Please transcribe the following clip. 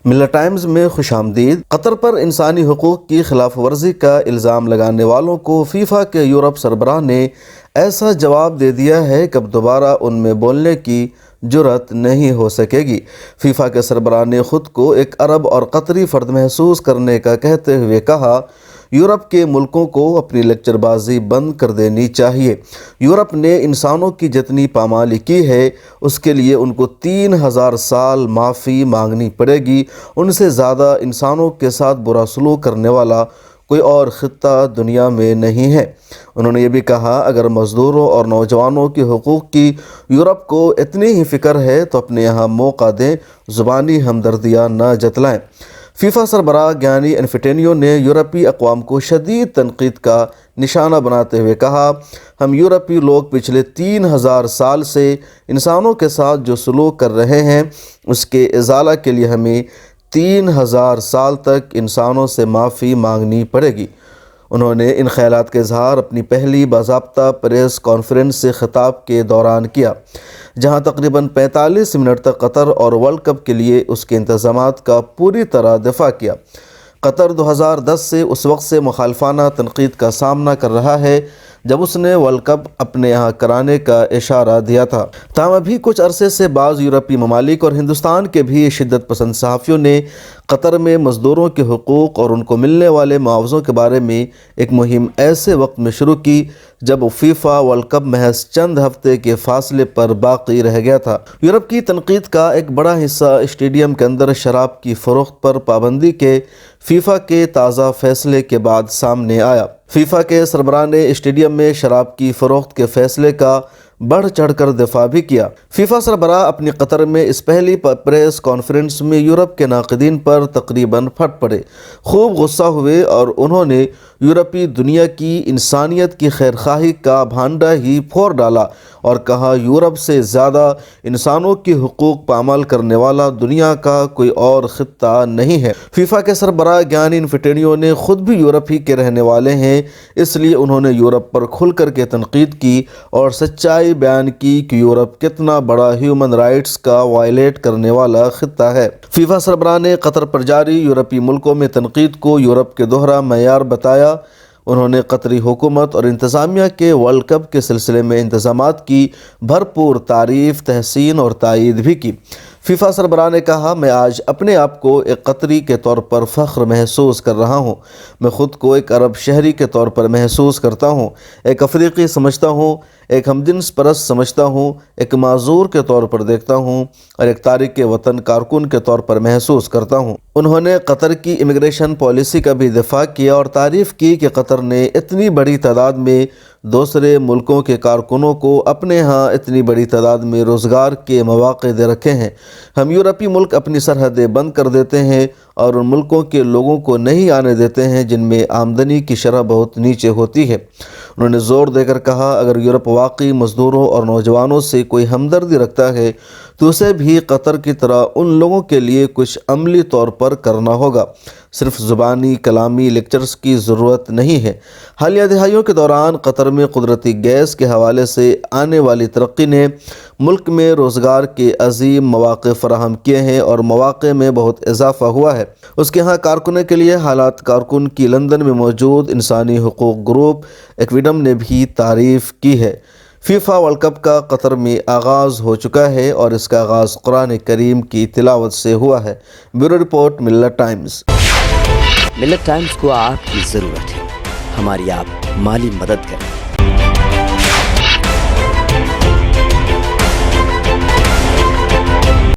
ملت ٹائمز میں خوش آمدید۔ قطر پر انسانی حقوق کی خلاف ورزی کا الزام لگانے والوں کو فیفا کے یورپ سربراہ نے ایسا جواب دے دیا ہے کہ اب دوبارہ ان میں بولنے کی جرأت نہیں ہو سکے گی۔ فیفا کے سربراہ نے خود کو ایک عرب اور قطری فرد محسوس کرنے کا کہتے ہوئے کہا، یورپ کے ملکوں کو اپنی لیکچر بازی بند کر دینی چاہیے۔ یورپ نے انسانوں کی جتنی پامالی کی ہے اس کے لیے ان کو 3000 سال معافی مانگنی پڑے گی۔ ان سے زیادہ انسانوں کے ساتھ برا سلوک کرنے والا کوئی اور خطہ دنیا میں نہیں ہے۔ انہوں نے یہ بھی کہا، اگر مزدوروں اور نوجوانوں کے حقوق کی یورپ کو اتنی ہی فکر ہے تو اپنے یہاں موقع دیں، زبانی ہمدردیاں نہ جتلائیں۔ فیفا سربراہ گیانی انفینٹینیو نے یورپی اقوام کو شدید تنقید کا نشانہ بناتے ہوئے کہا، ہم یورپی لوگ پچھلے 3000 سال سے انسانوں کے ساتھ جو سلوک کر رہے ہیں اس کے ازالہ کے لیے ہمیں 3000 سال تک انسانوں سے معافی مانگنی پڑے گی۔ انہوں نے ان خیالات کا اظہار اپنی پہلی باضابطہ پریس کانفرنس سے خطاب کے دوران کیا، جہاں تقریباً 45 منٹ تک قطر اور ورلڈ کپ کے لیے اس کے انتظامات کا پوری طرح دفاع کیا۔ قطر 2010 سے اس وقت سے مخالفانہ تنقید کا سامنا کر رہا ہے جب اس نے ورلڈ کپ اپنے یہاں کرانے کا اشارہ دیا تھا۔ تاہم ابھی کچھ عرصے سے بعض یورپی ممالک اور ہندوستان کے بھی شدت پسند صحافیوں نے قطر میں مزدوروں کے حقوق اور ان کو ملنے والے معاوضوں کے بارے میں ایک مہم ایسے وقت میں شروع کی جب فیفا ورلڈ کپ محض چند ہفتے کے فاصلے پر باقی رہ گیا تھا۔ یورپ کی تنقید کا ایک بڑا حصہ اسٹیڈیم کے اندر شراب کی فروخت پر پابندی کے فیفا کے تازہ فیصلے کے بعد سامنے آیا۔ فیفا کے سربراہ نے اسٹیڈیم میں شراب کی فروخت کے فیصلے کا بڑھ چڑھ کر دفاع بھی کیا۔ فیفا سربراہ اپنی قطر میں اس پہلی پریس کانفرنس میں یورپ کے ناقدین پر تقریباً پھٹ پڑے، خوب غصہ ہوئے اور انہوں نے یورپی دنیا کی انسانیت کی خیرخواہی کا بھانڈا ہی پھوڑ ڈالا اور کہا، یورپ سے زیادہ انسانوں کے حقوق پامال کرنے والا دنیا کا کوئی اور خطہ نہیں ہے۔ فیفا کے سربراہ گیانی انفینٹینیو نے خود بھی یورپ ہی کے رہنے والے ہیں، اس لیے انہوں نے یورپ پر کھل کر کے تنقید کی اور سچائی بیان کی کہ یورپ کتنا بڑا ہیومن رائٹس کا وائلیٹ کرنے والا خطہ ہے۔ فیفا سربراہ نے قطر پر جاری یورپی ملکوں میں تنقید کو یورپ کے دوہرا معیار بتایا۔ انہوں نے قطری حکومت اور انتظامیہ کے ورلڈ کپ کے سلسلے میں انتظامات کی بھرپور تعریف، تحسین اور تائید بھی کی۔ فیفا سربراہ نے کہا، میں آج اپنے آپ کو ایک قطری کے طور پر فخر محسوس کر رہا ہوں۔ میں خود کو ایک عرب شہری کے طور پر محسوس کرتا ہوں، ایک افریقی سمجھتا ہوں، ایک ہم جنس پرست سمجھتا ہوں، ایک معذور کے طور پر دیکھتا ہوں اور ایک تارک وطن کارکن کے طور پر محسوس کرتا ہوں۔ انہوں نے قطر کی امیگریشن پالیسی کا بھی دفاع کیا اور تعریف کی کہ قطر نے اتنی بڑی تعداد میں دوسرے ملکوں کے کارکنوں کو اپنے ہاں اتنی بڑی تعداد میں روزگار کے مواقع دے رکھے ہیں۔ ہم یورپی ملک اپنی سرحدیں بند کر دیتے ہیں اور ان ملکوں کے لوگوں کو نہیں آنے دیتے ہیں جن میں آمدنی کی شرح بہت نیچے ہوتی ہے۔ انہوں نے زور دے کر کہا، اگر یورپ واقعی مزدوروں اور نوجوانوں سے کوئی ہمدردی رکھتا ہے تو اسے بھی قطر کی طرح ان لوگوں کے لیے کچھ عملی طور پر کرنا ہوگا۔ صرف زبانی کلامی لیکچرز کی ضرورت نہیں ہے۔ حالیہ دہائیوں کے دوران قطر میں قدرتی گیس کے حوالے سے آنے والی ترقی نے ملک میں روزگار کے عظیم مواقع فراہم کیے ہیں اور مواقع میں بہت اضافہ ہوا ہے۔ اس کے ہاں کارکنوں کے لیے حالات کارکن کی لندن میں موجود انسانی حقوق گروپ ایکویڈم نے بھی تعریف کی ہے۔ فیفا ورلڈ کپ کا قطر میں آغاز ہو چکا ہے اور اس کا آغاز قرآن کریم کی تلاوت سے ہوا ہے۔ بیورو رپورٹ، ملت ٹائمز۔ ملت ٹائمز کو آپ کی ضرورت ہے، ہماری آپ مالی مدد کریں۔